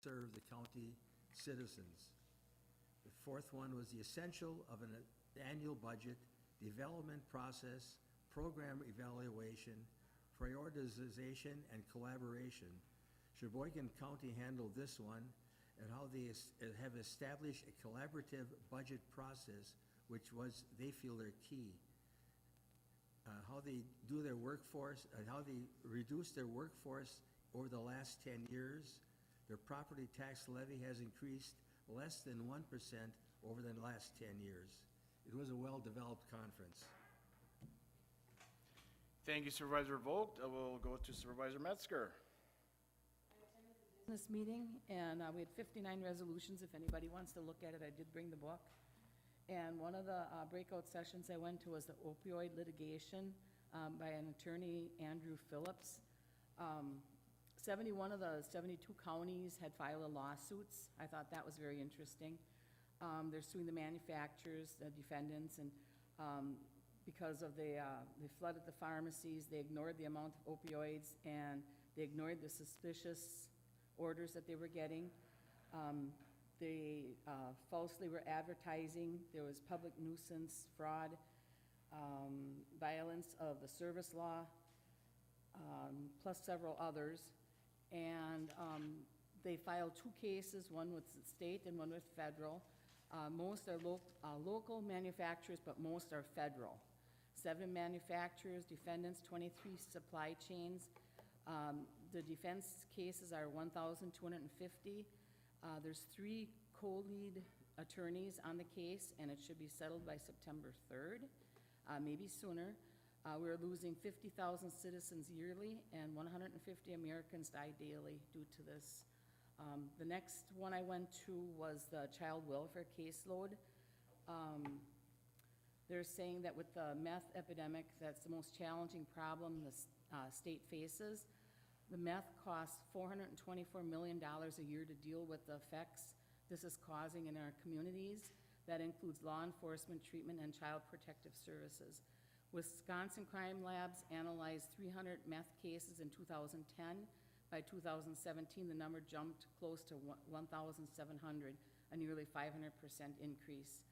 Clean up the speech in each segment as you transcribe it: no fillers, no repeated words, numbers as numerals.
serve the county citizens. The fourth one was the essential of an annual budget, development process, program evaluation, prioritization, and collaboration. Sheboygan County handled this one, and how they have established a collaborative budget process, which was, they feel, their key. How they do their workforce, and how they reduce their workforce over the last 10 years. Their property tax levy has increased less than 1% over the last 10 years. It was a well-developed conference. Thank you, Supervisor Vogt. We'll go to Supervisor Metzger. Business meeting, and we had 59 resolutions. If anybody wants to look at it, I did bring the book. And one of the breakout sessions I went to was the opioid litigation by an attorney, Andrew Phillips. 71 of the 72 counties had filed lawsuits. I thought that was very interesting. They're suing the manufacturers, the defendants, and because of they flooded the pharmacies, they ignored the amount of opioids, and they ignored the suspicious orders that they were getting. They falsely were advertising. There was public nuisance, fraud, violence of the service law, plus several others. And they filed 2 cases, one with the state and one with federal. Most are local manufacturers, but most are federal. 7 manufacturers, defendants, 23 supply chains. The defense cases are 1,250. There's 3 co-lead attorneys on the case, and it should be settled by September 3rd, maybe sooner. We're losing 50,000 citizens yearly, and 150 Americans die daily due to this. The next one I went to was the child welfare caseload. They're saying that with the meth epidemic, that's the most challenging problem the state faces. The meth costs $424 million a year to deal with the effects this is causing in our communities. That includes law enforcement, treatment, and child protective services. Wisconsin Crime Labs analyzed 300 meth cases in 2010. By 2017, the number jumped close to 1,700, a nearly 500% increase.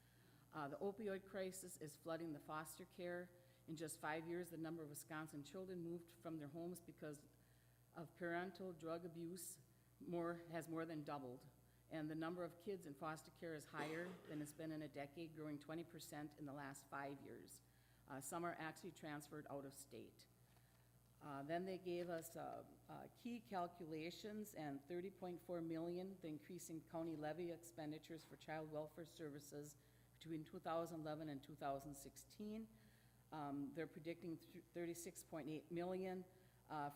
The opioid crisis is flooding the foster care. In just 5 years, the number of Wisconsin children moved from their homes because of parental drug abuse has more than doubled. And the number of kids in foster care is higher than it's been in a decade, growing 20% in the last 5 years. Some are actually transferred out of state. Then they gave us key calculations and $30.4 million, the increasing county levy expenditures for child welfare services between 2011 and 2016. They're predicting $36.8 million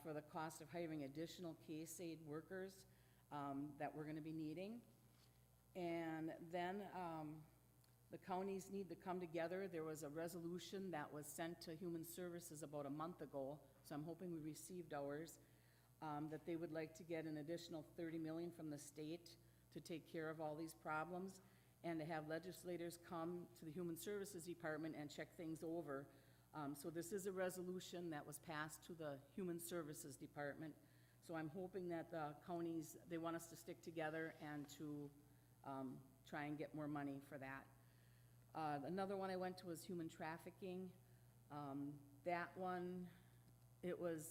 for the cost of hiring additional case aid workers that we're going to be needing. And then the counties need to come together. There was a resolution that was sent to Human Services about a month ago, so I'm hoping we received ours, that they would like to get an additional $30 million from the state to take care of all these problems, and to have legislators come to the Human Services Department and check things over. So this is a resolution that was passed to the Human Services Department. So I'm hoping that the counties, they want us to stick together and to try and get more money for that. Another one I went to was human trafficking. That one, it was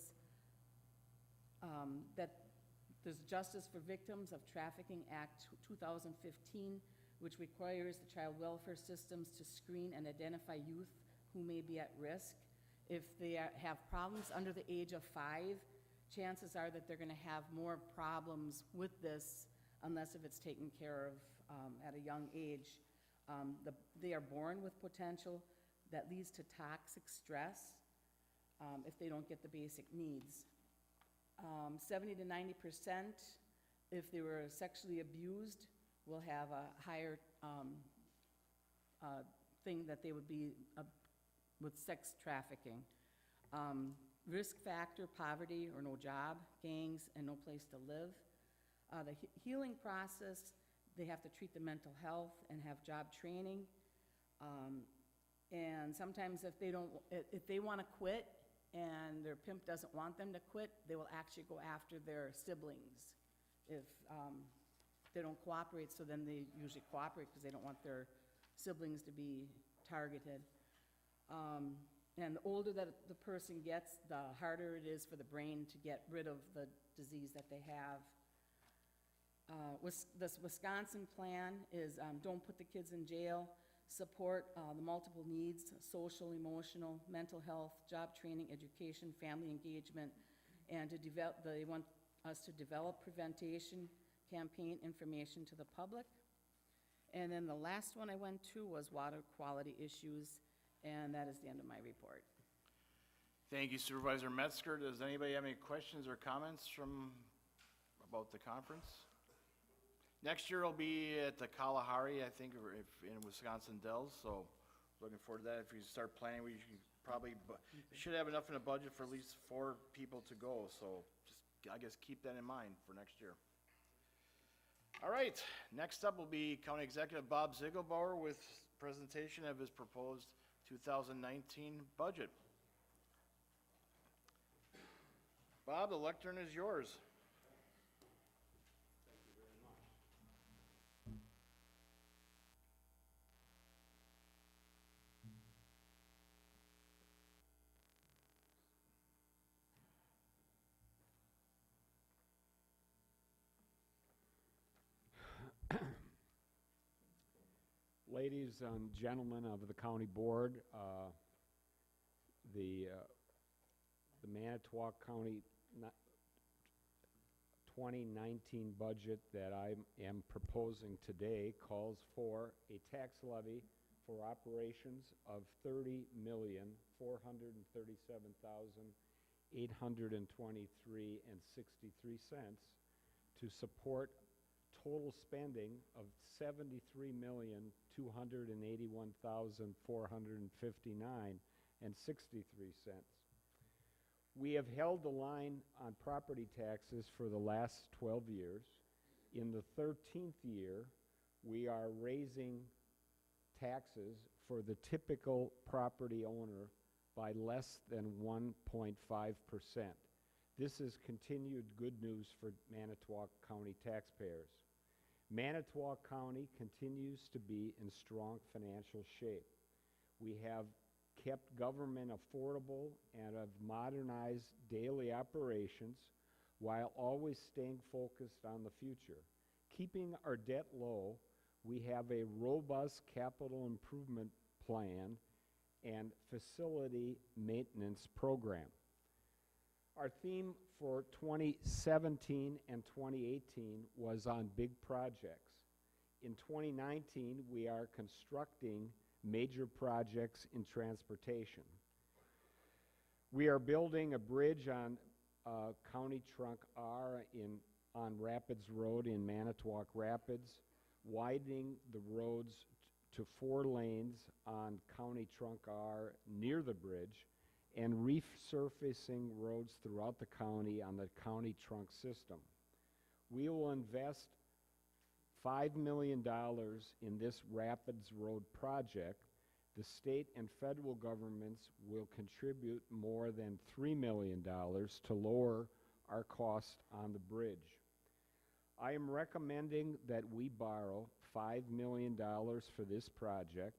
that there's Justice for Victims of Trafficking Act 2015, which requires the child welfare systems to screen and identify youth who may be at risk. If they have problems under the age of 5, chances are that they're going to have more problems with this unless if it's taken care of at a young age. They are born with potential that leads to toxic stress if they don't get the basic needs. 70 to 90%, if they were sexually abused, will have a higher thing that they would be with sex trafficking. Risk factor, poverty or no job, gangs, and no place to live. The healing process, they have to treat the mental health and have job training. And sometimes if they want to quit and their pimp doesn't want them to quit, they will actually go after their siblings if they don't cooperate, so then they usually cooperate because they don't want their siblings to be targeted. And the older that the person gets, the harder it is for the brain to get rid of the disease that they have. This Wisconsin plan is don't put the kids in jail, support the multiple needs, social, emotional, mental health, job training, education, family engagement, and to develop, they want us to develop prevention campaign information to the public. And then the last one I went to was water quality issues, and that is the end of my report. Thank you Supervisor Metzger. Does anybody have any questions or comments about the conference? Next year will be at the Kalahari, I think, or in Wisconsin Dells, so looking forward to that. If you start planning, we should have enough in the budget for at least 4 people to go, so just, I guess, keep that in mind for next year. All right, next up will be County Executive Bob Ziegelbauer with presentation of his proposed 2019 budget. Bob, the lectern is yours. Ladies and gentlemen of the county board, the Manitowoc County 2019 budget that I am proposing today calls for a tax levy for operations of $30,437,823.63 to support total spending of $73,281,459.63. We have held the line on property taxes for the last 12 years. In the 13th year, we are raising taxes for the typical property owner by less than 1.5%. This is continued good news for Manitowoc County taxpayers. Manitowoc County continues to be in strong financial shape. We have kept government affordable and have modernized daily operations while always staying focused on the future. Keeping our debt low, we have a robust capital improvement plan and facility maintenance program. Our theme for 2017 and 2018 was on big projects. In 2019, we are constructing major projects in transportation. We are building a bridge on County Trunk R on Rapids Road in Manitowoc Rapids, widening the roads to 4 lanes on County Trunk R near the bridge, and resurfacing roads throughout the county on the county trunk system. We will invest $5 million in this Rapids Road project. The state and federal governments will contribute more than $3 million to lower our cost on the bridge. I am recommending that we borrow $5 million for this project,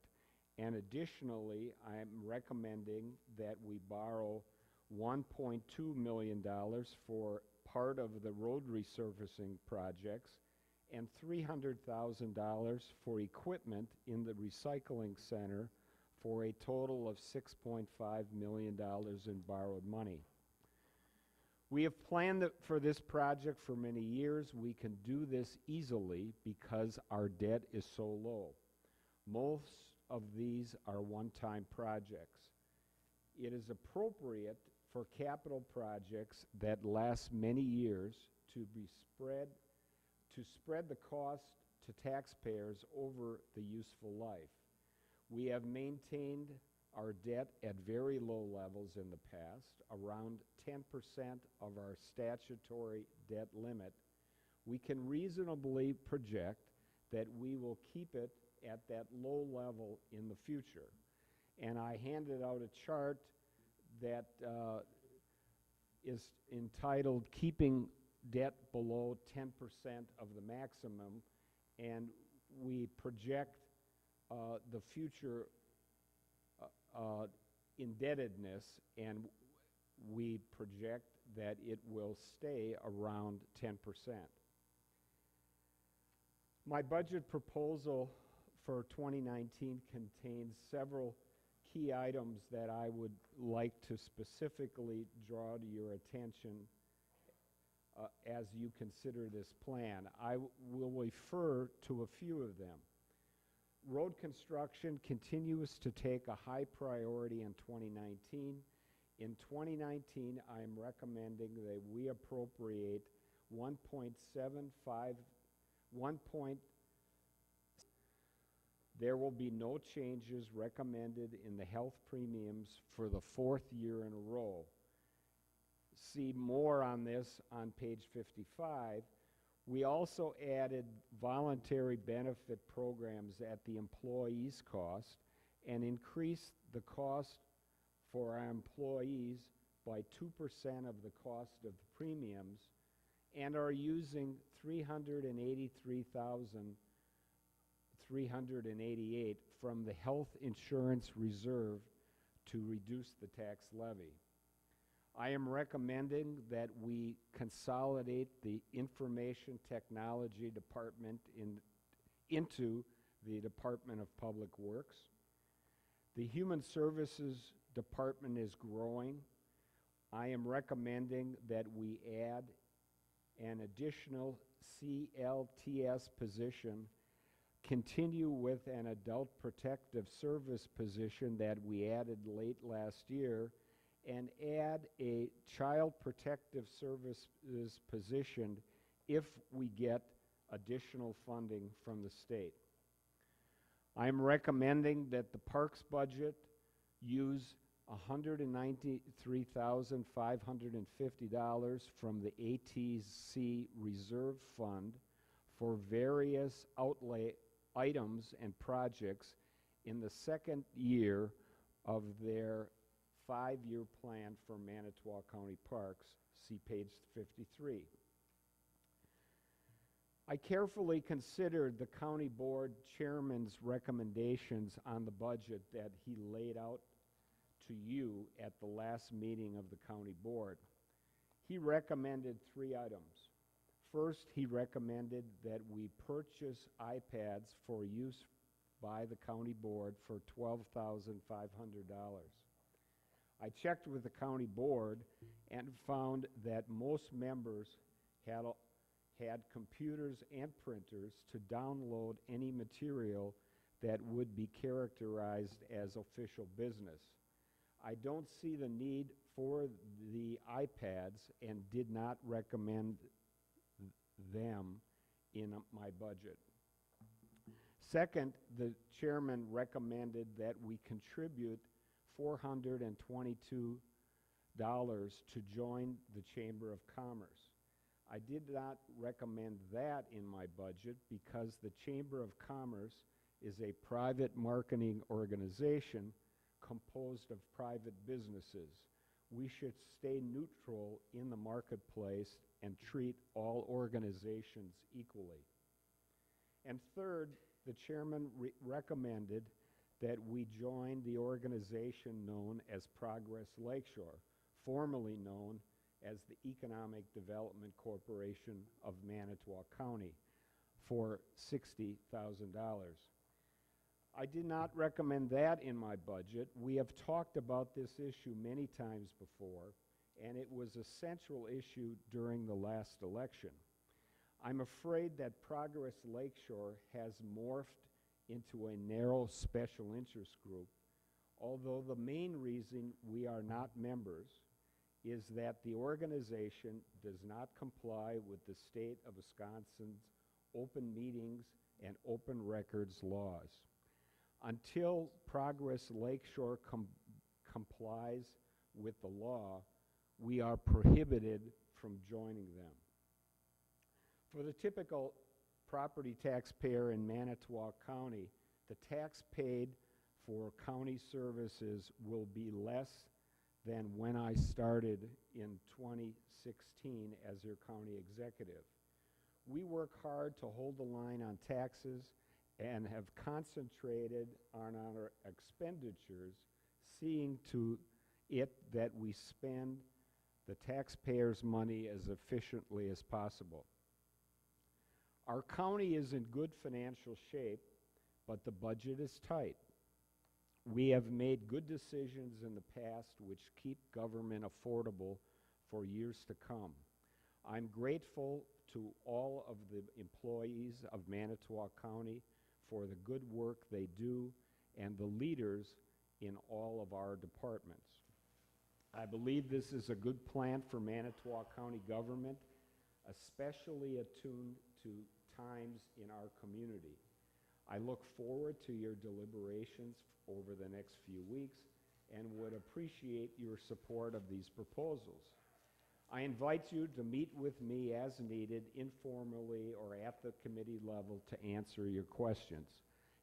and additionally, I am recommending that we borrow $1.2 million for part of the road resurfacing projects and $300,000 for equipment in the recycling center for a total of $6.5 million in borrowed money. We have planned for this project for many years. We can do this easily because our debt is so low. Most of these are one-time projects. It is appropriate for capital projects that last many years to spread the cost to taxpayers over the useful life. We have maintained our debt at very low levels in the past, around 10% of our statutory debt limit. We can reasonably project that we will keep it at that low level in the future. And I handed out a chart that is entitled Keeping debt below 10% of the maximum, and we project the future indebtedness, and we project that it will stay around 10%. My budget proposal for 2019 contains several key items that I would like to specifically draw to your attention as you consider this plan. I will refer to a few of them. Road construction continues to take a high priority in 2019. In 2019, I am recommending that we appropriate 1.75. There will be no changes recommended in the health premiums for the 4th year in a row. See more on this on page 55. We also added voluntary benefit programs at the employee's cost and increased the cost for our employees by 2% of the cost of the premiums, and are using $383,388 from the health insurance reserve to reduce the tax levy. I am recommending that we consolidate the Information Technology Department into the Department of Public Works. The Human Services Department is growing. I am recommending that we add an additional CLTS position, continue with an Adult Protective Service position that we added late last year, and add a Child Protective Services position if we get additional funding from the state. I'm recommending that the parks budget use $193,550 from the ATC Reserve Fund for various outlay items and projects in the second year of their 5-year plan for Manitowoc County Parks. See page 53. I carefully considered the county board chairman's recommendations on the budget that he laid out to you at the last meeting of the county board. He recommended 3 items. First, he recommended that we purchase iPads for use by the county board for $12,500. I checked with the county board and found that most members had computers and printers to download any material that would be characterized as official business. I don't see the need for the iPads and did not recommend them in my budget. Second, the chairman recommended that we contribute $422 to join the Chamber of Commerce. I did not recommend that in my budget because the Chamber of Commerce is a private marketing organization composed of private businesses. We should stay neutral in the marketplace and treat all organizations equally. And third, the chairman recommended that we join the organization known as Progress Lakeshore, formerly known as the Economic Development Corporation of Manitowoc County, for $60,000. I did not recommend that in my budget. We have talked about this issue many times before, and it was a central issue during the last election. I'm afraid that Progress Lakeshore has morphed into a narrow special interest group, although the main reason we are not members is that the organization does not comply with the state of Wisconsin's open meetings and open records laws. Until Progress Lakeshore complies with the law, we are prohibited from joining them. For the typical property taxpayer in Manitowoc County, the tax paid for county services will be less than when I started in 2016 as your county executive. We work hard to hold the line on taxes and have concentrated on our expenditures, seeing to it that we spend the taxpayers' money as efficiently as possible. Our county is in good financial shape, but the budget is tight. We have made good decisions in the past which keep government affordable for years to come. I'm grateful to all of the employees of Manitowoc County for the good work they do and the leaders in all of our departments. I believe this is a good plan for Manitowoc County government, especially attuned to times in our community. I look forward to your deliberations over the next few weeks and would appreciate your support of these proposals. I invite you to meet with me as needed, informally or at the committee level, to answer your questions,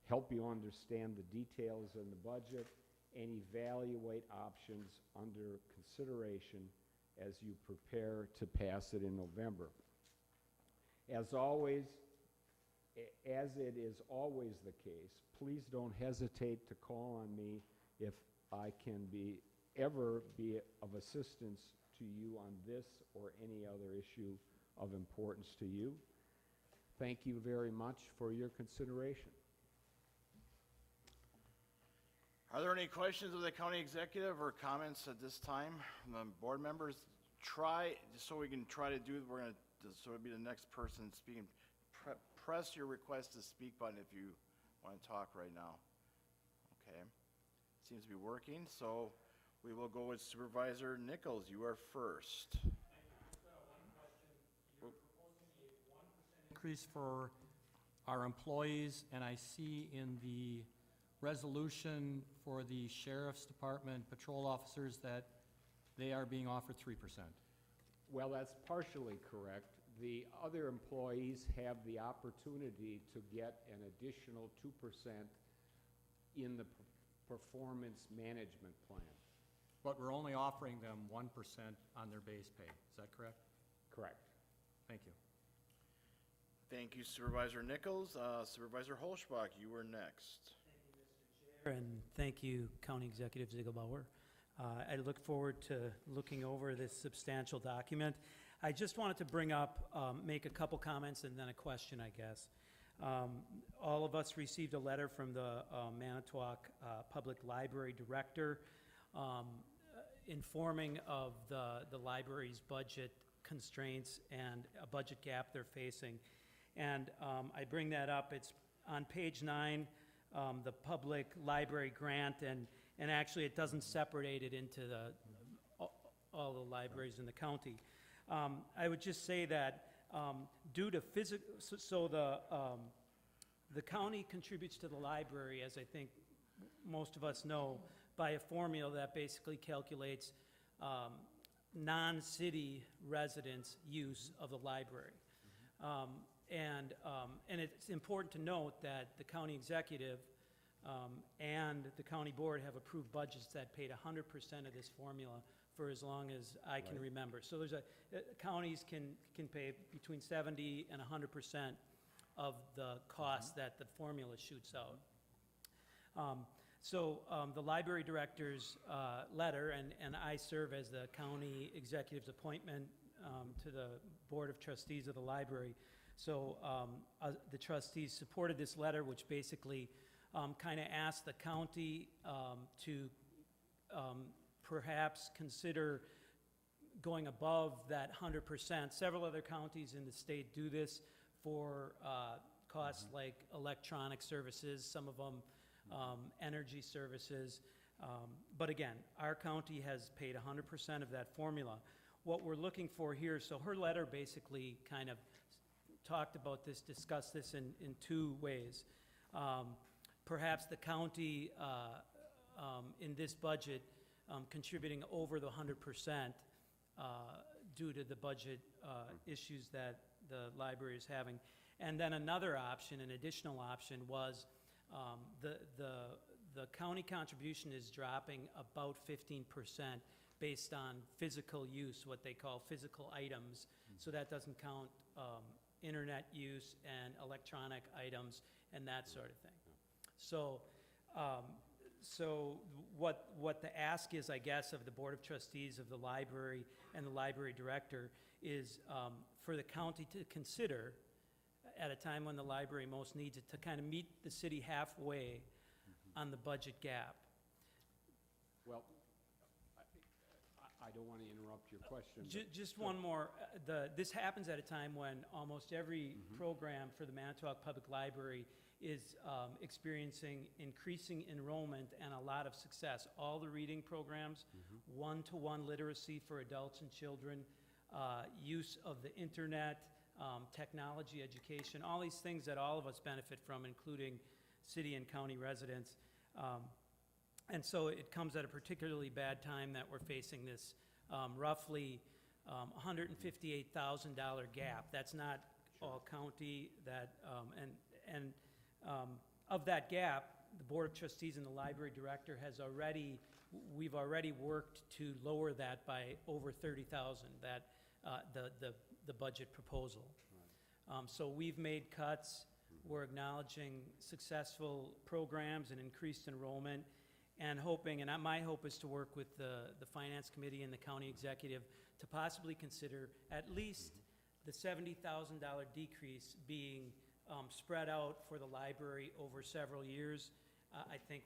help you understand the details in the budget, and evaluate options under consideration as you prepare to pass it in November. As always, as it is always the case, please don't hesitate to call on me if I can ever be of assistance to you on this or any other issue of importance to you. Thank you very much for your consideration. Are there any questions of the county executive or comments at this time from the board members? Just so we can try to do, so it'll be the next person speaking. Press your request to speak button if you want to talk right now. Okay, seems to be working, so we will go with Supervisor Nichols. You are first. One question. You're proposing a 1% increase for our employees, and I see in the resolution for the sheriff's department patrol officers that they are being offered 3%. Well, that's partially correct. The other employees have the opportunity to get an additional 2% in the performance management plan. But we're only offering them 1% on their base pay. Is that correct? Correct. Thank you. Thank you, Supervisor Nichols. Supervisor Holschbach, you were next. And thank you, County Executive Ziegelbauer. I look forward to looking over this substantial document. I just wanted to bring up, make a couple comments and then a question, I guess. All of us received a letter from the Manitowoc Public Library Director informing of the library's budget constraints and a budget gap they're facing. And I bring that up. It's on page 9, the public library grant, and actually it doesn't separate it into all the libraries in the county. I would just say that due to physical, the county contributes to the library, as I think most of us know, by a formula that basically calculates non-city residents' use of the library. And it's important to note that the county executive and the county board have approved budgets that paid 100% of this formula for as long as I can remember. So there's counties can pay between 70 and 100% of the cost that the formula shoots out. So the library director's letter, and I serve as the county executive's appointment to the board of trustees of the library. So the trustees supported this letter, which basically kind of asked the county to perhaps consider going above that 100%. Several other counties in the state do this for costs like electronic services, some of them energy services. But again, our county has paid 100% of that formula. What we're looking for here, so her letter basically kind of talked about this, discussed this in two ways. Perhaps the county in this budget contributing over the 100% due to the budget issues that the library is having. And then another option, an additional option, was the county contribution is dropping about 15% based on physical use, what they call physical items. So that doesn't count internet use and electronic items and that sort of thing. So, so what the ask is, I guess, of the Board of Trustees of the library and the library director is for the county to consider, at a time when the library most needs it, to kind of meet the city halfway on the budget gap. Well, I don't want to interrupt your question. Just one more. This happens at a time when almost every program for the Manitowoc Public Library is experiencing increasing enrollment and a lot of success. All the reading programs, one-to-one literacy for adults and children, use of the internet, technology education, all these things that all of us benefit from, including city and county residents. And so it comes at a particularly bad time that we're facing this roughly $158,000 gap. That's not all county. Of that gap, the Board of Trustees and the Library Director we've already worked to lower that by over $30,000, the budget proposal. So we've made cuts. We're acknowledging successful programs and increased enrollment, and hoping, and my hope is to work with the Finance Committee and the County Executive to possibly consider at least the $70,000 decrease being spread out for the library over several years. I think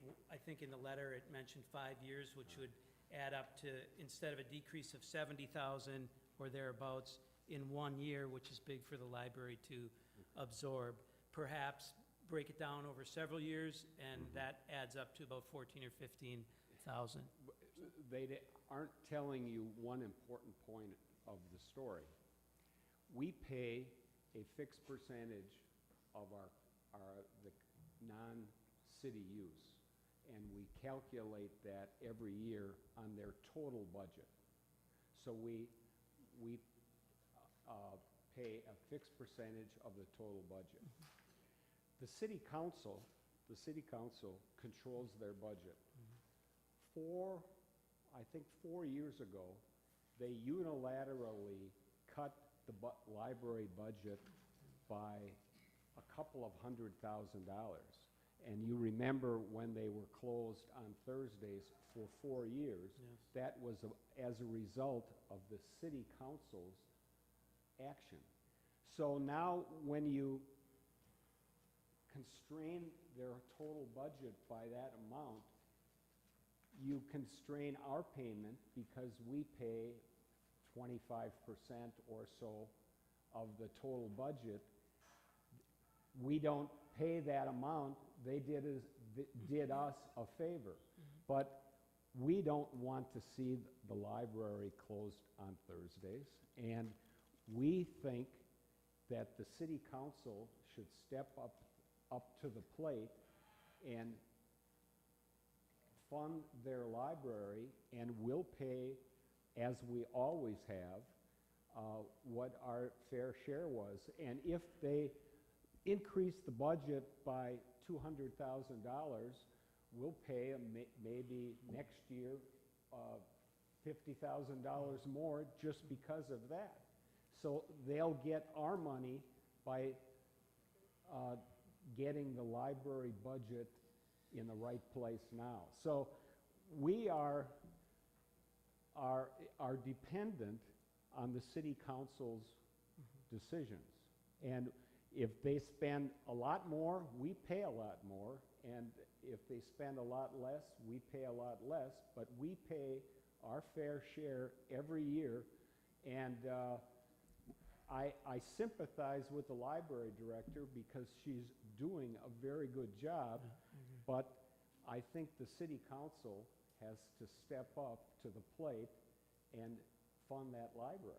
in the letter it mentioned 5 years, which would add up to, instead of a decrease of 70,000 or thereabouts in 1 year, which is big for the library to absorb, perhaps break it down over several years, and that adds up to about 14 or 15,000. They aren't telling you one important point of the story. We pay a fixed percentage of the non-city use, and we calculate that every year on their total budget. So we pay a fixed percentage of the total budget. The city council controls their budget. I think 4 years ago, they unilaterally cut the library budget by a couple of $100,000. And you remember when they were closed on Thursdays for 4 years, Yes. that was as a result of the city council's action. So now when you constrain their total budget by that amount, you constrain our payment because we pay 25% or so of the total budget. We don't pay that amount. They did us a favor. But we don't want to see the library closed on Thursdays, and we think that the city council should step up to the plate and fund their library, and we'll pay, as we always have, what our fair share was. And if they increase the budget by $200,000, we'll pay maybe next year $50,000 more just because of that. So they'll get our money by getting the library budget in the right place now. So we are dependent on the city council's decisions. And if they spend a lot more, we pay a lot more. And if they spend a lot less, we pay a lot less. But we pay our fair share every year. And I sympathize with the library director because she's doing a very good job. But I think the city council has to step up to the plate and fund that library.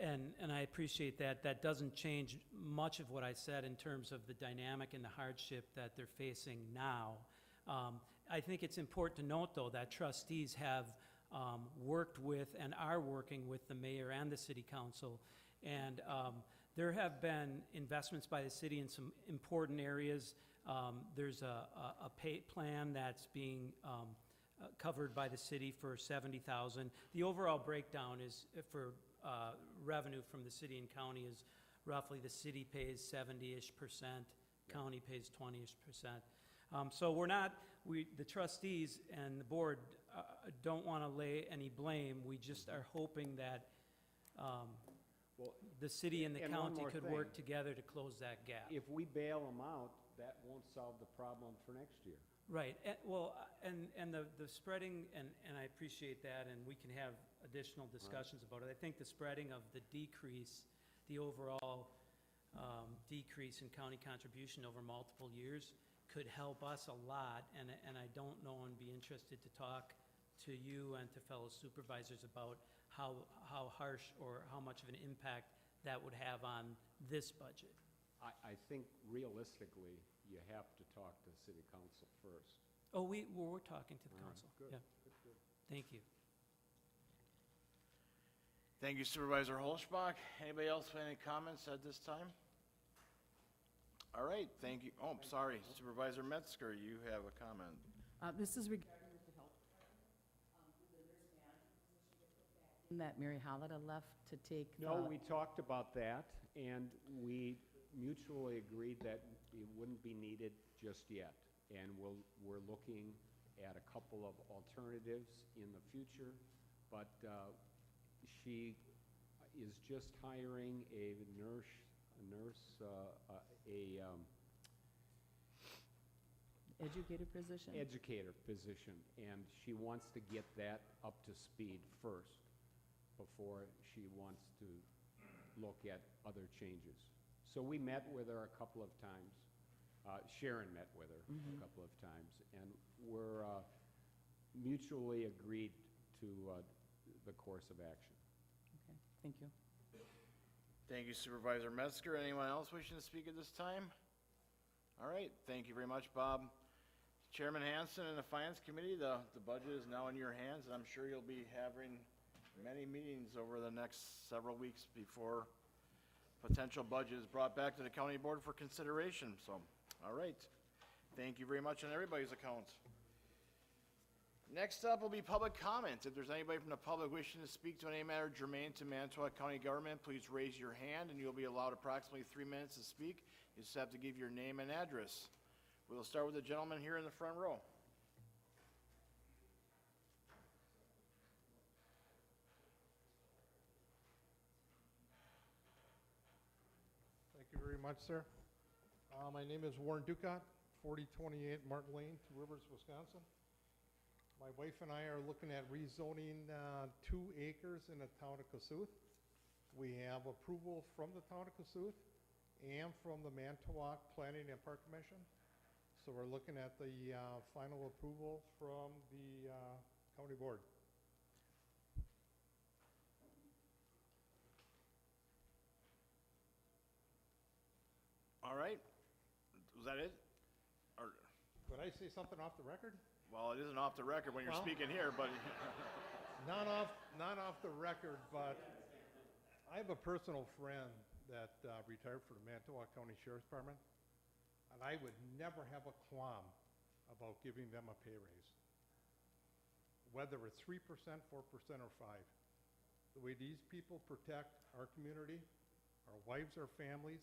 And I appreciate that. That doesn't change much of what I said in terms of the dynamic and the hardship that they're facing now. I think it's important to note, though, that trustees have worked with and are working with the mayor and the city council. And there have been investments by the city in some important areas. There's a pay plan that's being covered by the city for 70,000. The overall breakdown is, for revenue from the city and county is roughly the city pays 70-ish%, county pays 20-ish%. So we're not, the trustees and the board don't want to lay any blame. We just are hoping that Well, the city and the and one county more could thing. work together to close that gap. if we bail them out, that won't solve the problem for next year. Right, and the spreading, and I appreciate that, and we can have additional discussions about it. I think the spreading of the decrease, the overall decrease in county contribution over multiple years could help us a lot, and I don't know and be interested to talk to you and to fellow supervisors about how harsh or how much of an impact that would have on this budget. I think realistically, you have to talk to city council first. Oh, we're talking to the All right, council. good, Yeah, good, good. thank you. Thank you Supervisor Holschbach. Anybody else with any comments at this time? All right, thank you. Oh, sorry, Supervisor Metzger, you have a comment. This is regarding the health department. Did the nurse manager position get put back in that Mary Hollida left to take the? No, we talked about that, and we mutually agreed that it wouldn't be needed just yet. And we're looking at a couple of alternatives in the future, but she is just hiring a Educator position? educator position, and she wants to get that up to speed first before she wants to look at other changes. So we met with her a couple of times. Sharon met with her a couple of times, and we're mutually agreed to the course of action. Okay, thank you. Thank you Supervisor Metzger. Anyone else wishing to speak at this time? All right, thank you very much, Bob. Chairman Hanson and the Finance Committee, the budget is now in your hands, and I'm sure you'll be having many meetings over the next several weeks before potential budget is brought back to the county board for consideration. So, all right. Thank you very much on everybody's accounts. Next up will be public comments. If there's anybody from the public wishing to speak to any matter germane to Manitowoc County government, please raise your hand and you'll be allowed approximately 3 minutes to speak. You just have to give your name and address. We'll start with the gentleman here in the front row. Thank you very much, sir. My name is Warren Ducat, 4028 Martin Lane, Two Rivers, Wisconsin. My wife and I are looking at rezoning 2 acres in the town of Kossuth. We have approval from the town of Kossuth and from the Manitowoc Planning and Park Commission. So we're looking at the final approval from the county board. All right. Was that it? Or, Could I say something off the record? well, it isn't off the record when you're Well- speaking here, but Not off the record, but I have a personal friend that retired from the Manitowoc County Sheriff's Department, and I would never have a qualm about giving them a pay raise. Whether it's 3%, 4%, or 5%. The way these people protect our community, our wives, our families,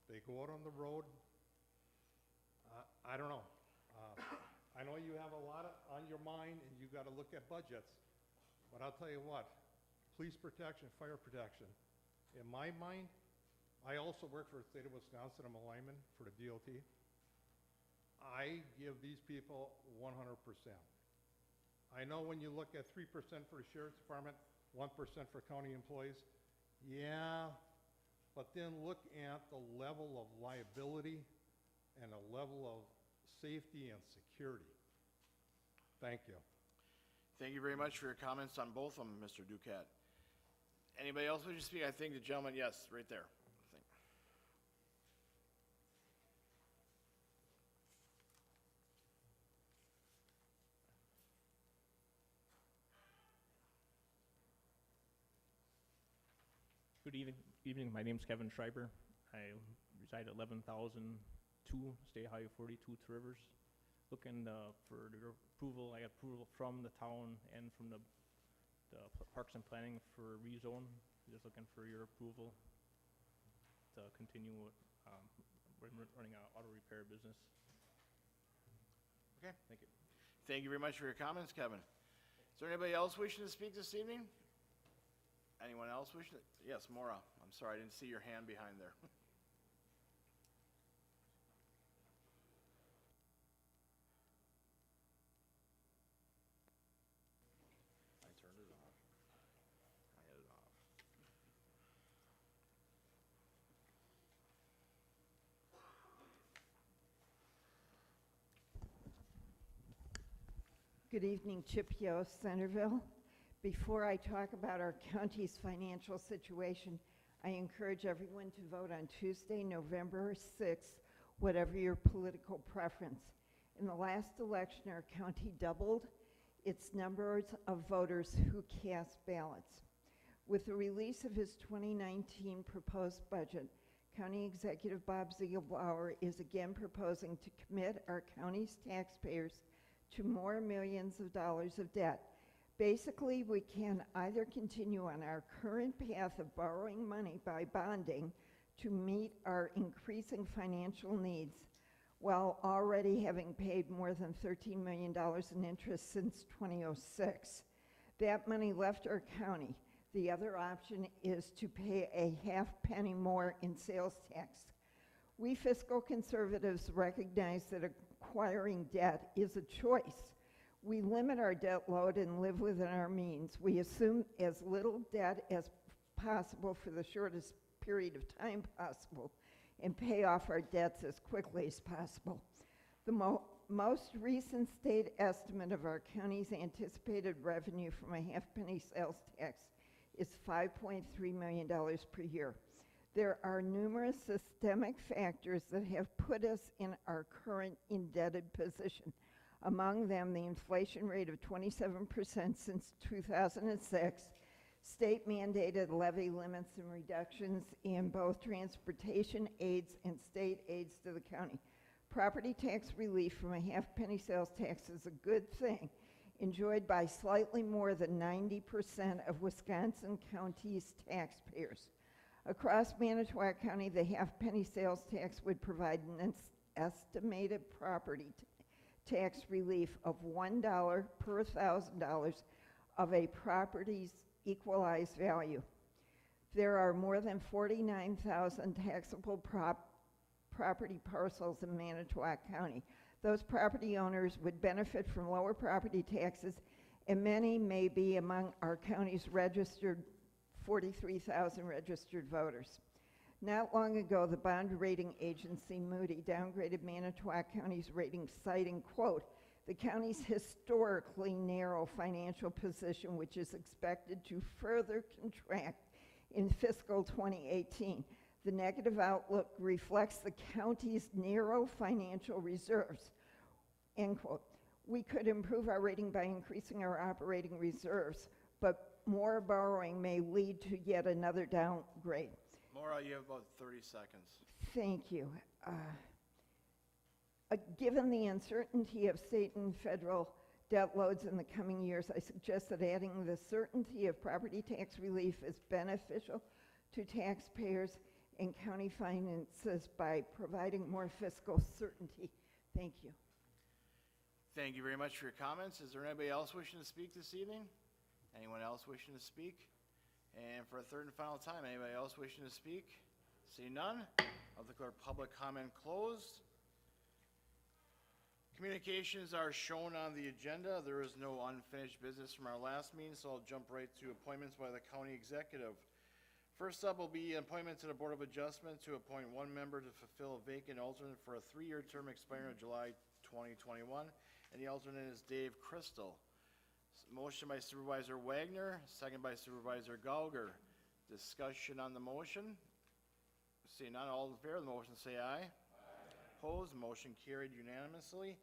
they go out on the road. I don't know. I know you have a lot on your mind and you got to look at budgets, but I'll tell you what, police protection, fire protection. In my mind, I also work for the state of Wisconsin. I'm a lineman for the DOT. I give these people 100%. I know when you look at 3% for the sheriff's department, 1% for county employees, yeah, but then look at the level of liability and the level of safety and security. Thank you. thank you very much for your comments on both of them, Mr. Ducat. Anybody else wish to speak? I think the gentleman, yes, right there. Good evening. My name's Kevin Schreiber. I reside at 11,002 Stay High 42 Two Rivers. looking for your approval. I got approval from the town and from the Parks and Planning for rezone. Just looking for your approval to continue running an auto repair business. Okay. Thank you. Thank you very much for your comments, Kevin. Is there anybody else wishing to speak this evening? Anyone else wishing? Yes, Maura. I'm sorry, I didn't see your hand behind there. I turned it off. I had it off. Good evening, Chip Yost, Centerville. Before I talk about our county's financial situation, I encourage everyone to vote on Tuesday, November 6th, whatever your political preference. In the last election, our county doubled its numbers of voters who cast ballots. With the release of his 2019 proposed budget, County Executive Bob Ziegelbauer is again proposing to commit our county's taxpayers to more millions of dollars of debt. Basically, we can either continue on our current path of borrowing money by bonding to meet our increasing financial needs while already having paid more than $13 million in interest since 2006. That money left our county. The other option is to pay a half penny more in sales tax. We fiscal conservatives recognize that acquiring debt is a choice. We limit our debt load and live within our means. We assume as little debt as possible for the shortest period of time possible and pay off our debts as quickly as possible. The most recent state estimate of our county's anticipated revenue from a half penny sales tax is $5.3 million per year. There are numerous systemic factors that have put us in our current indebted position. Among them, the inflation rate of 27% since 2006, state-mandated levy limits and reductions in both transportation aids and state aids to the county. Property tax relief from a half penny sales tax is a good thing, enjoyed by slightly more than 90% of Wisconsin County's taxpayers. Across Manitowoc County, the half penny sales tax would provide an estimated property tax relief of $1 per $1,000 of a property's equalized value. There are more than 49,000 taxable property parcels in Manitowoc County. Those property owners would benefit from lower property taxes, and many may be among our county's registered 43,000 registered voters. Not long ago, the bond rating agency Moody downgraded Manitowoc County's rating, citing, quote, the county's historically narrow financial position, which is expected to further contract in fiscal 2018. The negative outlook reflects the county's narrow financial reserves, end quote. We could improve our rating by increasing our operating reserves, but more borrowing may lead to yet another downgrade. Maura, you have about 30 seconds. Thank you. Given the uncertainty of state and federal debt loads in the coming years, I suggest that adding the certainty of property tax relief is beneficial to taxpayers and county finances by providing more fiscal certainty. Thank you. Thank you very much for your comments. Is there anybody else wishing to speak this evening? Anyone else wishing to speak? And for a third and final time, anybody else wishing to speak? See none, I'll declare public comment closed. Communications are shown on the agenda. There is no unfinished business from our last meeting, so I'll jump right to appointments by the county executive. First up will be appointment to the Board of Adjustment to appoint one member to fulfill a vacant alternate for a 3-year term expiring on July 2021, and the alternate is Dave Crystal. Motion by Supervisor Wagner, second by Supervisor Gauger. Discussion on the motion. Seeing none, all in favor of the motion say aye. Opposed, motion carried unanimously.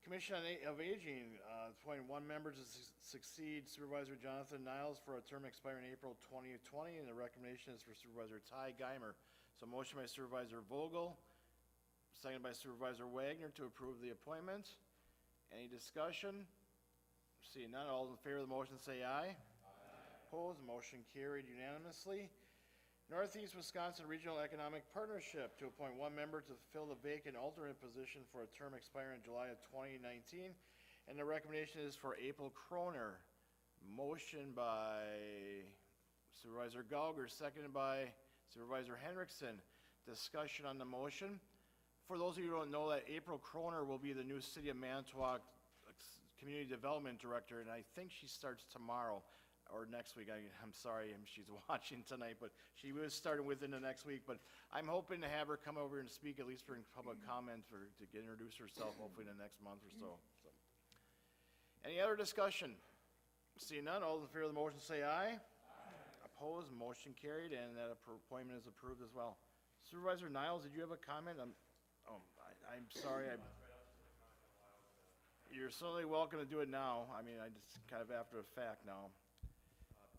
Commission of Aging, appoint one member to succeed Supervisor Jonathan Niles for a term expiring April 2020, and the recommendation is for Supervisor Ty Geimer. So motion by Supervisor Vogel, seconded by Supervisor Wagner to approve the appointment. Any discussion? Seeing none, all those in favor of the motion say aye. Opposed, motion carried unanimously. Northeast Wisconsin Regional Economic Partnership to appoint one member to fill the vacant alternate position for a term expiring in July of 2019. And the recommendation is for April Croner. Motion by Supervisor Gauger, seconded by Supervisor Henriksen. Discussion on the motion. For those of you who don't know, that April Croner will be the new City of Manitowoc Community Development Director, and I think she starts tomorrow or next week. I'm sorry if she's watching tonight, but she was starting within the next week. But I'm hoping to have her come over and speak, at least during public comment, to introduce herself, hopefully in the next month or so. Any other discussion? Seeing none, all those in favor of the motion say aye. Opposed, motion carried, and that appointment is approved as well. Supervisor Niles, did you have a comment? I'm sorry. You're certainly welcome to do it now. I mean, I just kind of after the fact now.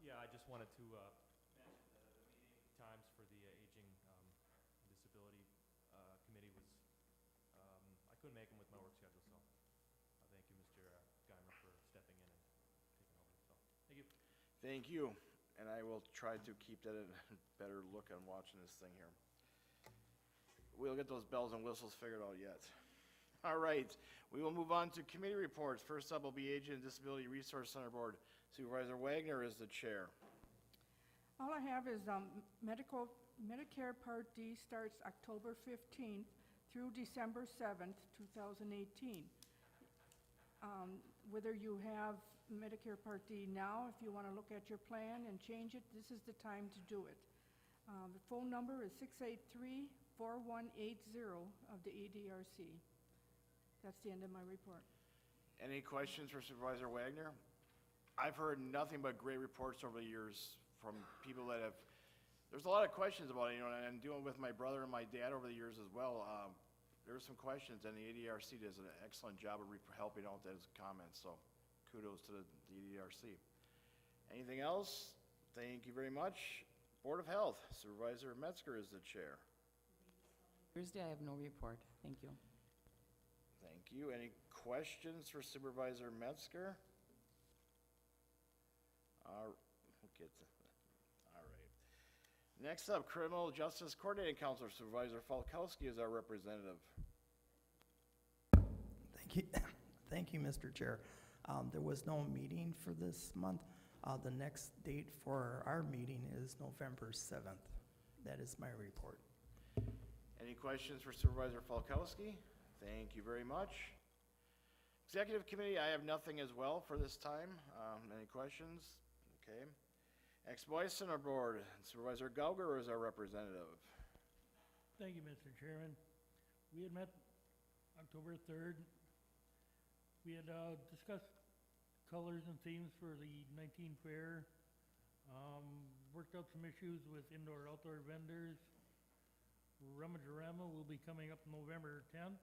Yeah, I just wanted to mention that the meeting times for the Aging Disability Committee was, I couldn't make them with my work schedule, so thank you, Mr. Geimer, for stepping in and taking over. So, thank you. Thank you, and I will try to keep that a better look on watching this thing here. We'll get those bells and whistles figured out yet. All right, we will move on to committee reports. First up will be Aging and Disability Resource Center Board. Supervisor Wagner is the chair. All I have is Medicare Part D starts October 15th through December 7th, 2018. Whether you have Medicare Part D now, if you want to look at your plan and change it, this is the time to do it. The phone number is 683-4180 of the EDRC. That's the end of my report. Any questions for Supervisor Wagner? I've heard nothing but great reports over the years from people that have, there's a lot of questions about it, you know, and I'm dealing with my brother and my dad over the years as well. There were some questions, and the ADRC does an excellent job of helping out those comments, so kudos to the ADRC. Anything else? Thank you very much. Board of Health, Supervisor Metzger is the chair. Thursday, I have no report. Thank you. Thank you. Any questions for Supervisor Metzger? All right. Next up, Criminal Justice Coordinating Council, Supervisor Falkowski is our representative. Thank you. Thank you, Mr. Chair. There was no meeting for this month. The next date for our meeting is November 7th. That is my report. Any questions for Supervisor Falkowski? Thank you very much. Executive Committee, I have nothing as well for this time. Any questions? Okay. Ex-Boys Center Board, Supervisor Gauger is our representative. Thank you, Mr. Chairman. We had met October 3rd. We had discussed colors and themes for the 19 fair. Worked out some issues with indoor-outdoor vendors. Rummage-a-rama will be coming up November 10th.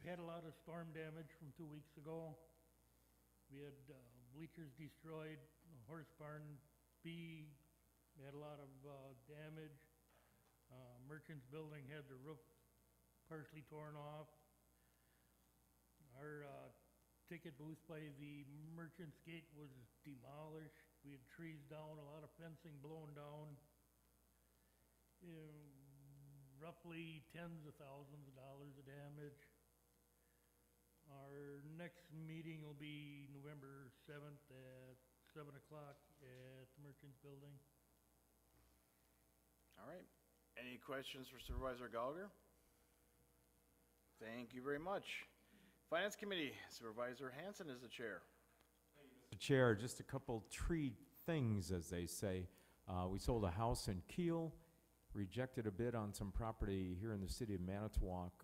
Had a lot of storm damage from 2 weeks ago. We had bleachers destroyed, a horse barn B. We had a lot of damage. Merchants Building had the roof partially torn off. Our ticket booth by the Merchants Gate was demolished. We had trees down, a lot of fencing blown down. Roughly tens of thousands of dollars of damage. Our next meeting will be November 7th at 7 o'clock at the Merchants Building. All right. Any questions for Supervisor Gauger? Thank you very much. Finance Committee, Supervisor Hanson is the chair. Mr. Chair, just a couple tree things, as they say. We sold a house in Kiel, rejected a bid on some property here in the city of Manitowoc.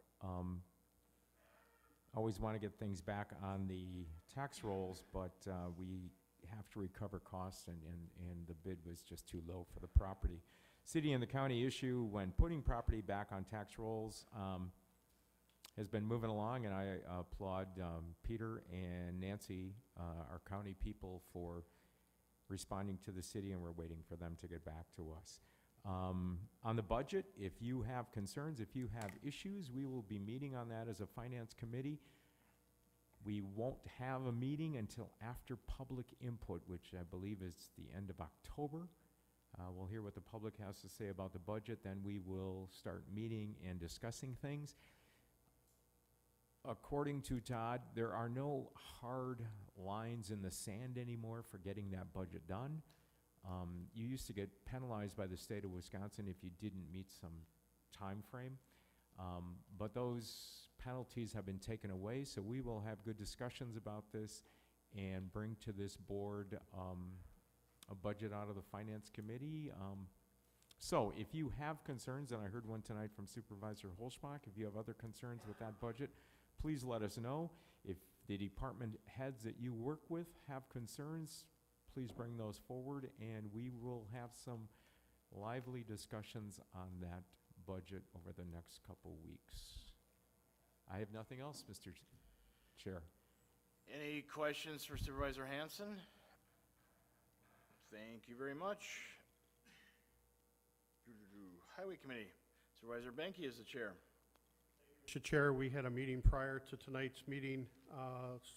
Always want to get things back on the tax rolls, but we have to recover costs, and the bid was just too low for the property. City and the county issue when putting property back on tax rolls has been moving along, and I applaud Peter and Nancy, our county people, for responding to the city, and we're waiting for them to get back to us. On the budget, if you have concerns, if you have issues, we will be meeting on that as a finance committee. We won't have a meeting until after public input, which I believe is the end of October. We'll hear what the public has to say about the budget, then we will start meeting and discussing things. According to Todd, there are no hard lines in the sand anymore for getting that budget done. You used to get penalized by the state of Wisconsin if you didn't meet some time frame. But those penalties have been taken away, so we will have good discussions about this and bring to this board a budget out of the finance committee. So if you have concerns, and I heard one tonight from Supervisor Holschbach, if you have other concerns with that budget, please let us know. If the department heads that you work with have concerns, please bring those forward, and we will have some lively discussions on that budget over the next couple weeks. I have nothing else, Mr. Chair. Any questions for Supervisor Hanson? Thank you very much. Highway Committee, Supervisor Benke is the chair. Mr. Chair, we had a meeting prior to tonight's meeting,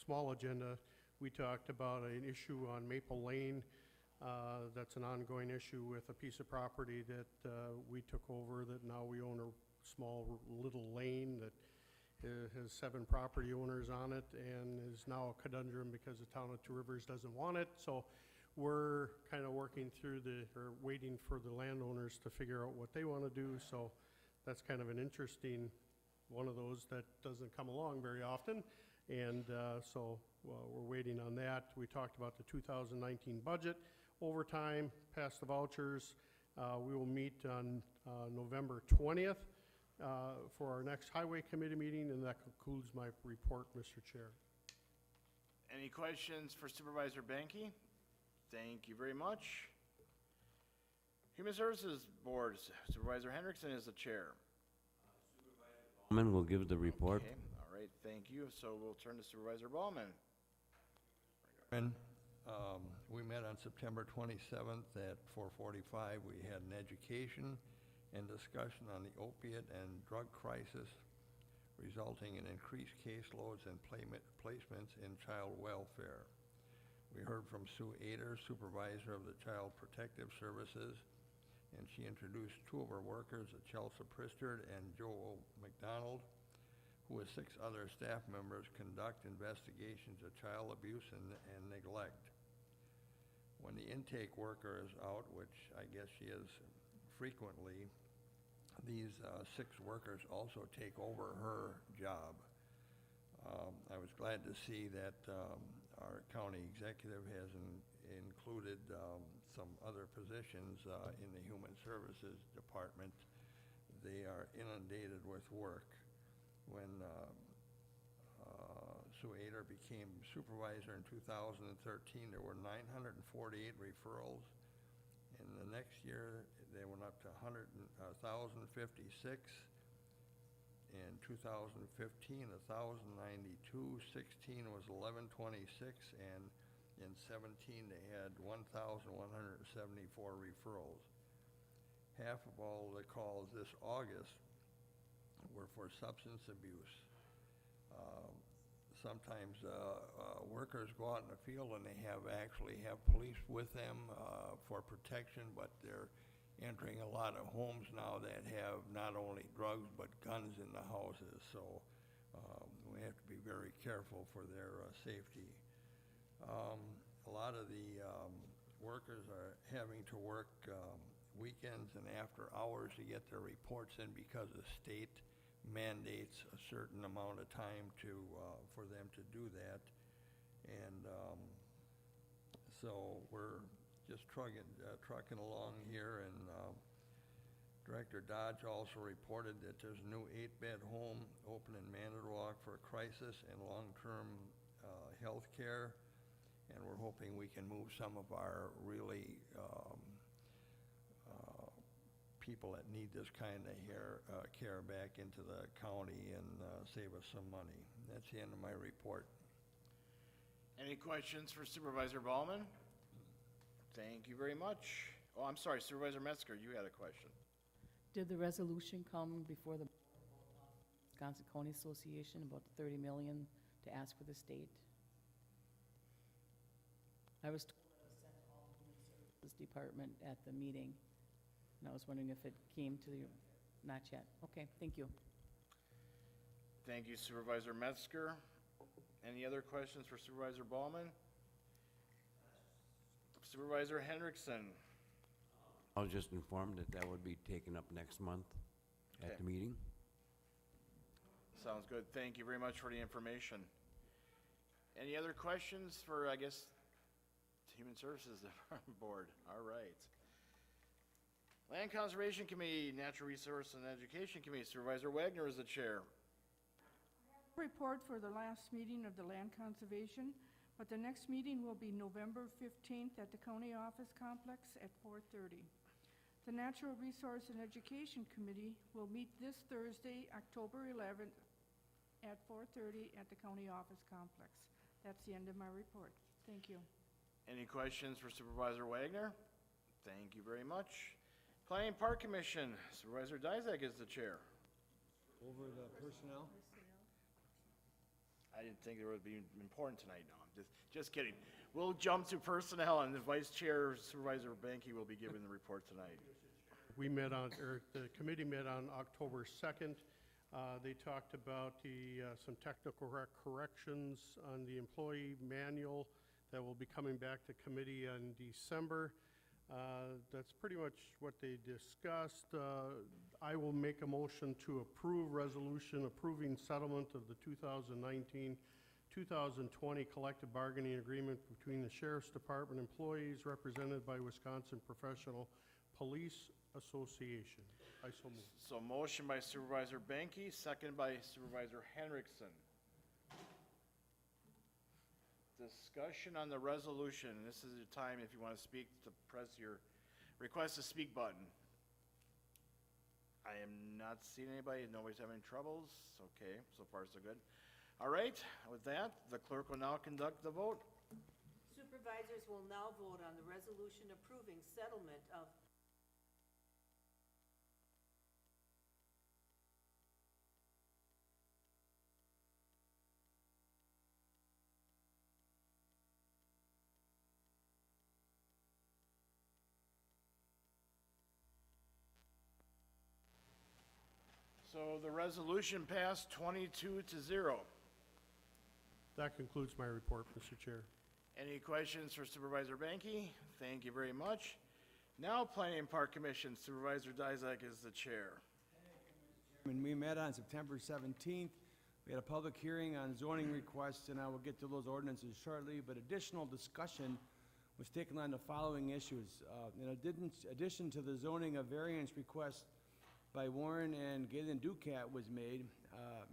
small agenda. We talked about an issue on Maple Lane. That's an ongoing issue with a piece of property that we took over, that now we own a small little lane that has 7 property owners on it and is now a conundrum because the town of Two Rivers doesn't want it. So we're kind of working through waiting for the landowners to figure out what they want to do. So that's kind of an interesting one of those that doesn't come along very often. And so we're waiting on that. We talked about the 2019 budget, overtime, pass the vouchers. We will meet on November 20th for our next Highway Committee meeting, and that concludes my report, Mr. Chair. Any questions for Supervisor Benke? Thank you very much. Human Services Board, Supervisor Hendrickson is the chair. Ballman will give the report. Okay, all right, thank you. So we'll turn to Supervisor Ballman. We met on September 27th at 4:45. We had an education and discussion on the opiate and drug crisis, resulting in increased caseloads and placements in child welfare. We heard from Sue Ader, supervisor of the Child Protective Services, and she introduced 2 of her workers, Chelsea Pristard and Joel McDonald, who with 6 other staff members conduct investigations of child abuse and neglect. When the intake worker is out, which I guess she is frequently, these 6 workers also take over her job. I was glad to see that our county executive has included some other positions in the Human Services Department. They are inundated with work. When Sue Ader became supervisor in 2013, there were 948 referrals. In the next year, they went up to 1,056. In 2015, 1,092, 16 was 1,126, and in 17 they had 1,174 referrals. Half of all the calls this August were for substance abuse. Sometimes workers go out in the field and they actually have police with them for protection, but they're entering a lot of homes now that have not only drugs but guns in the houses. So we have to be very careful for their safety. A lot of the workers are having to work weekends and after hours to get their reports in because the state mandates a certain amount of time for them to do that. And so we're just trucking along here, and Director Dodge also reported that there's a new 8-bed home open in Manitowoc for crisis and long-term health care, and we're hoping we can move some of our really people that need this kind of care back into the county and save us some money. That's the end of my report. Any questions for Supervisor Ballman? Thank you very much. Oh, I'm sorry, Supervisor Metzger, you had a question. Did the resolution come before the Wisconsin County Association about the 30 million to ask for the state? I was told it was sent to all the Human Services Department at the meeting, and I was wondering if it came to you. Not yet. Okay, thank you. Thank you, Supervisor Metzger. Any other questions for Supervisor Ballman? Supervisor Henriksen? I was just informed that that would be taken up next month at the meeting. Sounds good. Thank you very much for the information. Any other questions for, I guess, Human Services Board? All right. Land Conservation Committee, Natural Resource and Education Committee, Supervisor Wagner is the chair. Report for the last meeting of the Land Conservation, but the next meeting will be November 15th at the County Office Complex at 4:30. The Natural Resource and Education Committee will meet this Thursday, October 11th at 4:30 at the County Office Complex. That's the end of my report. Thank you. Any questions for Supervisor Wagner? Thank you very much. Planning Park Commission, Supervisor Dizak is the chair. Over the personnel? I didn't think it would be important tonight. No, I'm just kidding. We'll jump to personnel, and the Vice Chair, Supervisor Banky, will be giving the report tonight. We met on, or the committee met on October 2nd. They talked about some technical corrections on the employee manual that will be coming back to committee in December. That's pretty much what they discussed. I will make a motion to approve resolution approving settlement of the 2019-2020 collective bargaining agreement between the Sheriff's Department employees represented by Wisconsin Professional Police Association. I so move. So motion by Supervisor Banky, second by Supervisor Henriksen. Discussion on the resolution. This is your time if you want to speak to press your request to speak button. I am not seeing anybody. Nobody's having troubles. Okay, so far so good. All right, with that, the clerk will now conduct the vote. Supervisors will now vote on the resolution approving settlement of So the resolution passed 22-0. That concludes my report, Mr. Chair. Any questions for Supervisor Banky? Thank you very much. Now Planning Park Commission, Supervisor Dizak is the chair. When we met on September 17th, we had a public hearing on zoning requests, and I will get to those ordinances shortly, but additional discussion was taken on the following issues. In addition to the zoning, a variance request by Warren and Galen Ducat was made.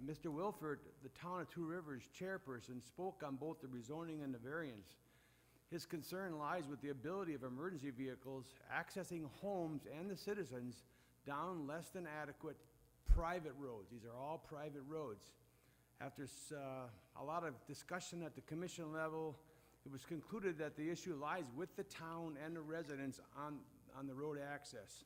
Mr. Wilford, the Town of Two Rivers chairperson, spoke on both the rezoning and the variance. His concern lies with the ability of emergency vehicles accessing homes and the citizens down less than adequate private roads. These are all private roads. After a lot of discussion at the commission level, it was concluded that the issue lies with the town and the residents on the road access.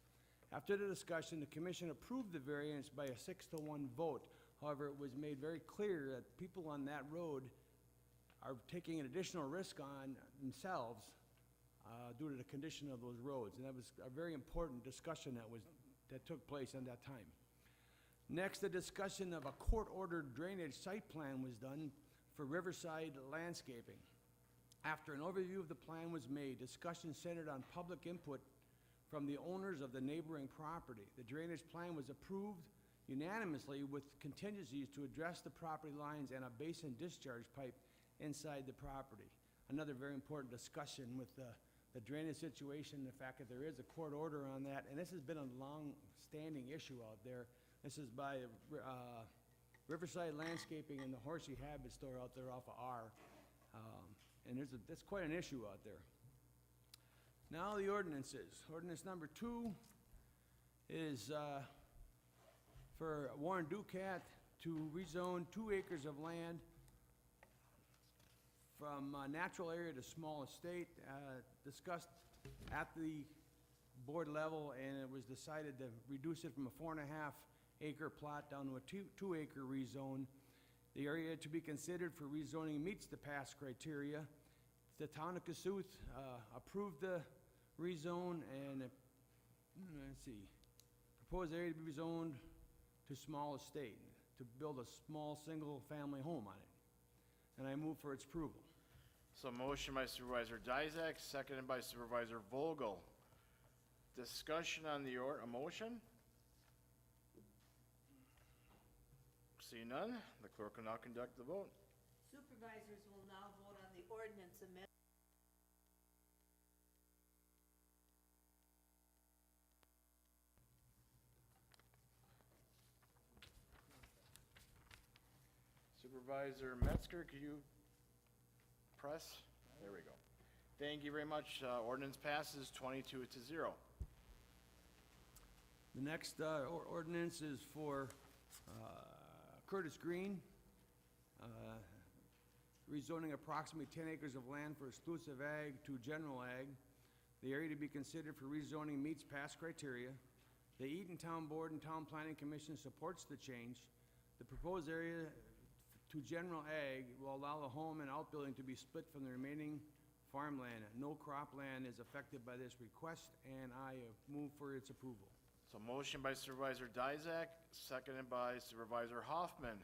After the discussion, the commission approved the variance by a 6-1 vote. However, it was made very clear that people on that road are taking an additional risk on themselves due to the condition of those roads. And that was a very important discussion that took place at that time. Next, the discussion of a court-ordered drainage site plan was done for Riverside landscaping. After an overview of the plan was made, discussion centered on public input from the owners of the neighboring property. The drainage plan was approved unanimously with contingencies to address the property lines and a basin discharge pipe inside the property. Another very important discussion with the drainage situation, the fact that there is a court order on that, and this has been a long-standing issue out there. This is by Riverside Landscaping and the Horsey Habit Store out there off of R. And that's quite an issue out there. Now the ordinances. Ordinance number 2 is for Warren Ducat to rezone 2 acres of land from natural area to small estate, discussed at the board level, and it was decided to reduce it from a 4.5-acre plot down to a 2-acre rezone. The area to be considered for rezoning meets the past criteria. The town of Cassuth approved the rezone, and, let's see, proposed area to be rezoned to small estate, to build a small, single-family home on it. And I move for its approval. So motion by Supervisor Dizak, seconded by Supervisor Vogel. Discussion on the a motion? See none, the clerk will now conduct the vote. Supervisors will now vote on the ordinance amendment. Supervisor Metzger, could you press? There we go. Thank you very much. Ordinance passes 22-0. The next ordinance is for Curtis Green, rezoning approximately 10 acres of land for exclusive ag to general ag. The area to be considered for rezoning meets past criteria. The Eaton Town Board and Town Planning Commission supports the change. The proposed area to general ag will allow the home and outbuilding to be split from the remaining farmland. No cropland is affected by this request, and I move for its approval. So motion by Supervisor Dizak, seconded by Supervisor Hoffman.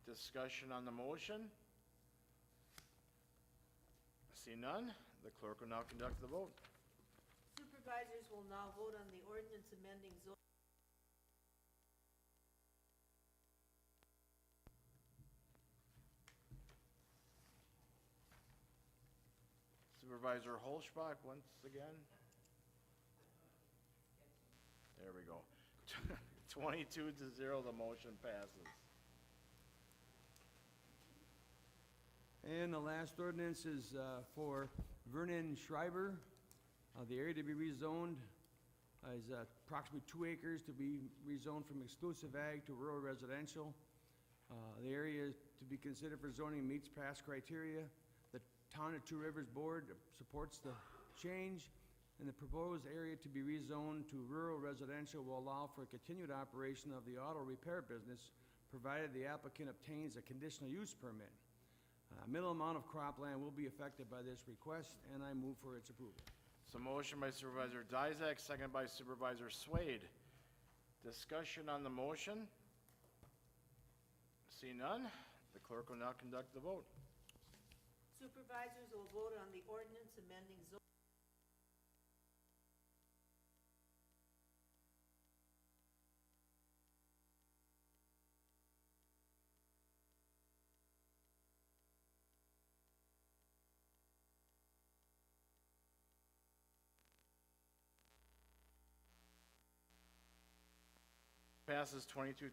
Discussion on the motion? See none, the clerk will now conduct the vote. Supervisors will now vote on the ordinance amending zone. Supervisor Holschbach, once again. There we go. 22-0, the motion passes. And the last ordinance is for Vernon Schreiber. The area to be rezoned is approximately 2 acres to be rezoned from exclusive ag to rural residential. The area to be considered for zoning meets past criteria. The Town of Two Rivers Board supports the change, and the proposed area to be rezoned to rural residential will allow for a continued operation of the auto repair business, provided the applicant obtains a conditional use permit. Minimal amount of cropland will be affected by this request, and I move for its approval. So motion by Supervisor Dizak, seconded by Supervisor Swade. Discussion on the motion? See none, the clerk will now conduct the vote. Supervisors will vote on the ordinance amending zone. Passes 22-0.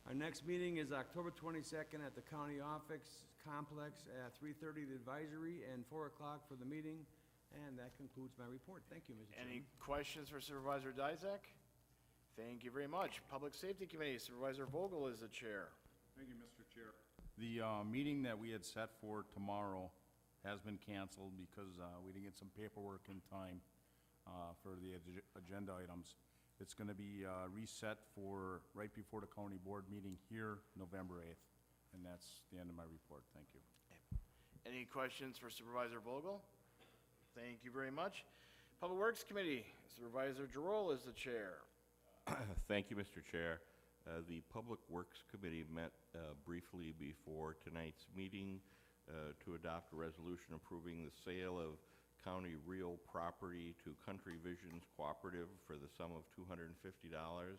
Our next meeting is October 22nd at the county office complex at 3:30 the advisory and 4 o'clock for the meeting. And that concludes my report. Thank you, Mr. Chairman. Any questions for Supervisor Dizak? Thank you very much. Public Safety Committee, Supervisor Vogel is the chair. Thank you, Mr. Chair. The meeting that we had set for tomorrow has been canceled because we didn't get some paperwork in time for the agenda items. It's going to be reset for right before the county board meeting here, November 8th. And that's the end of my report. Thank you. Any questions for Supervisor Vogel? Thank you very much. Public Works Committee, Supervisor Giroux is the chair. Thank you, Mr. Chair. The Public Works Committee met briefly before tonight's meeting to adopt a resolution approving the sale of county real property to Country Visions Cooperative for the sum of $250.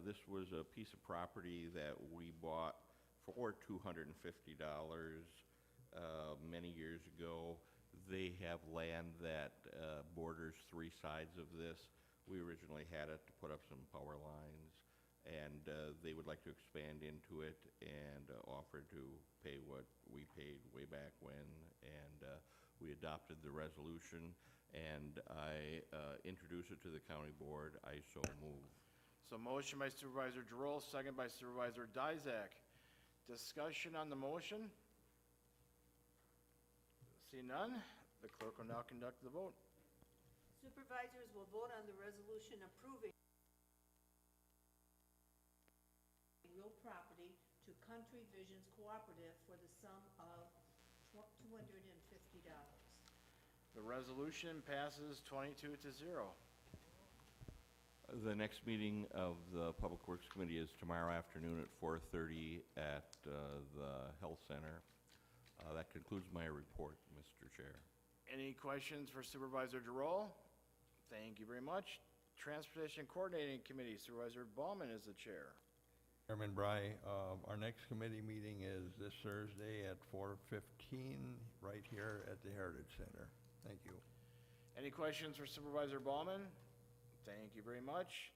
This was a piece of property that we bought for $250 many years ago. They have land that borders 3 sides of this. We originally had it to put up some power lines, and they would like to expand into it and offer to pay what we paid way back when, and we adopted the resolution, and I introduced it to the county board. I so move. So motion by Supervisor Giroux, second by Supervisor Dizak. Discussion on the motion? See none, the clerk will now conduct the vote. Supervisors will vote on the resolution approving real property to Country Visions Cooperative for the sum of $250. The resolution passes 22 to 0. The next meeting of the Public Works Committee is tomorrow afternoon at 4:30 at the Health Center. That concludes my report, Mr. Chair. Any questions for Supervisor DeRoll? Thank you very much. Transportation Coordinating Committee, Supervisor Ballman is the chair. Chairman Bry, our next committee meeting is this Thursday at 4:15, right here at the Heritage Center. Thank you. Any questions for Supervisor Ballman? Thank you very much.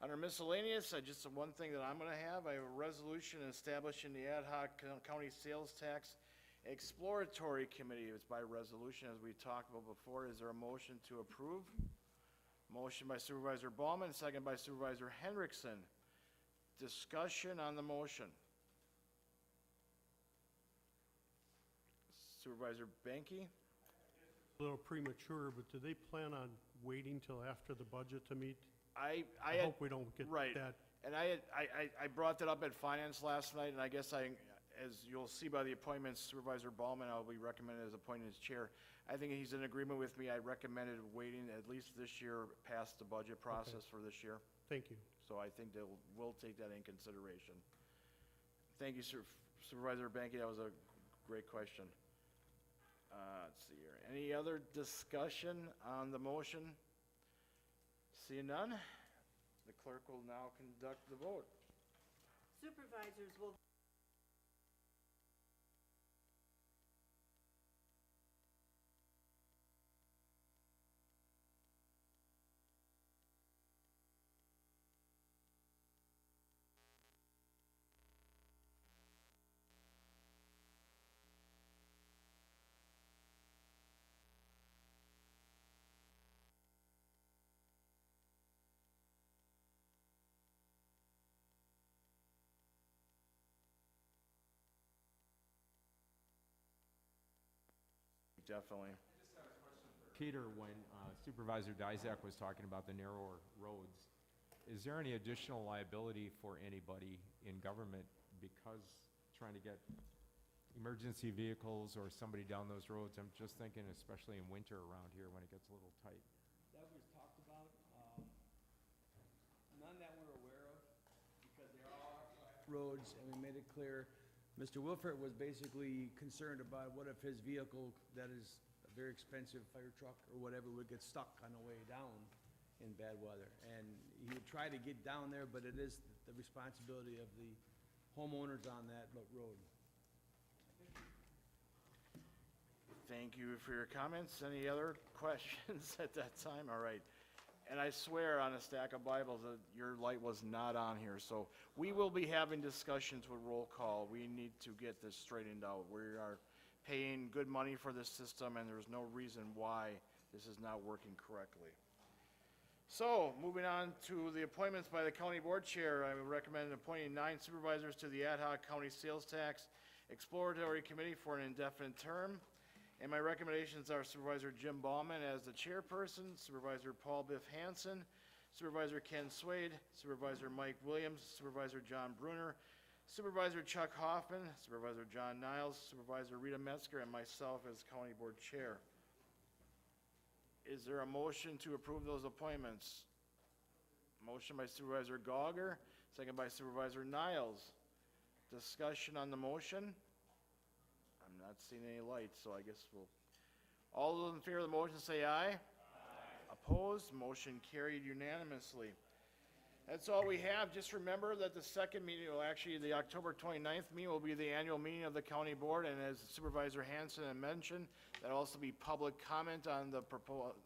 Under miscellaneous, just one thing that I'm going to have, I have a resolution establishing the ad hoc county sales tax exploratory committee. It's by resolution, as we talked about before. Is there a motion to approve? Motion by Supervisor Ballman, second by Supervisor Hendrickson. Discussion on the motion. Supervisor Benke? A little premature, but do they plan on waiting till after the budget to meet? I hope we don't get right. that. And I brought that up at finance last night, and I guess as you'll see by the appointments, Supervisor Ballman, I'll be recommended as appointed as chair. I think he's in agreement with me. I recommended waiting at least this year past the budget process for this year. Thank you. So I think we'll take that in consideration. Thank you, Supervisor Benke. That was a great question. Let's see here. Any other discussion on the motion? Seeing none, the clerk will now conduct the vote. Supervisors will Definitely. Peter, when Supervisor Dizak was talking about the narrower roads, is there any additional liability for anybody in government because trying to get emergency vehicles or somebody down those roads? I'm just thinking, especially in winter around here when it gets a little tight. That was talked about, none that we're aware of, because there are roads, and we made it clear. Mr. Wilford was basically concerned about what if his vehicle, that is a very expensive fire truck or whatever, would get stuck on the way down in bad weather. And he would try to get down there, but it is the responsibility of the homeowners on that road. Thank you for your comments. Any other questions at that time? All right. And I swear on a stack of Bibles that your light was not on here. So we will be having discussions with roll call. We need to get this straightened out. We are paying good money for this system, and there's no reason why this is not working correctly. So moving on to the appointments by the county board chair, I would recommend appointing 9 supervisors to the ad hoc county sales tax exploratory committee for an indefinite term. And my recommendations are Supervisor Jim Ballman as the chairperson, Supervisor Paul Biff Hansen, Supervisor Ken Swade, Supervisor Mike Williams, Supervisor John Bruner, Supervisor Chuck Hoffman, Supervisor John Niles, Supervisor Rita Metzger, and myself as county board chair. Is there a motion to approve those appointments? Motion by Supervisor Gauger, second by Supervisor Niles. Discussion on the motion? I'm not seeing any lights, so I guess we'll, all those in favor of the motion say aye. Aye. Opposed? Motion carried unanimously. That's all we have. Just remember that the second meeting, well, actually, the October 29th meeting will be the annual meeting of the county board, and as Supervisor Hansen had mentioned, there'll also be public comment on the proposed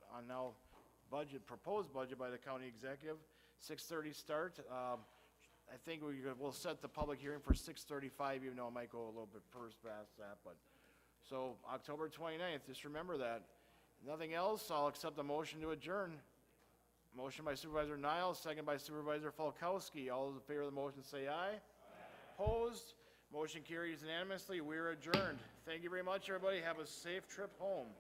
budget by the county executive. 6:30 start. I think we'll set the public hearing for 6:35, even though it might go a little bit past that, but, so October 29th, just remember that. Nothing else, I'll accept the motion to adjourn. Motion by Supervisor Niles, second by Supervisor Falkowski. All those in favor of the motion say aye. Aye. Opposed? Motion carries unanimously. We're adjourned. Thank you very much, everybody. Have a safe trip home.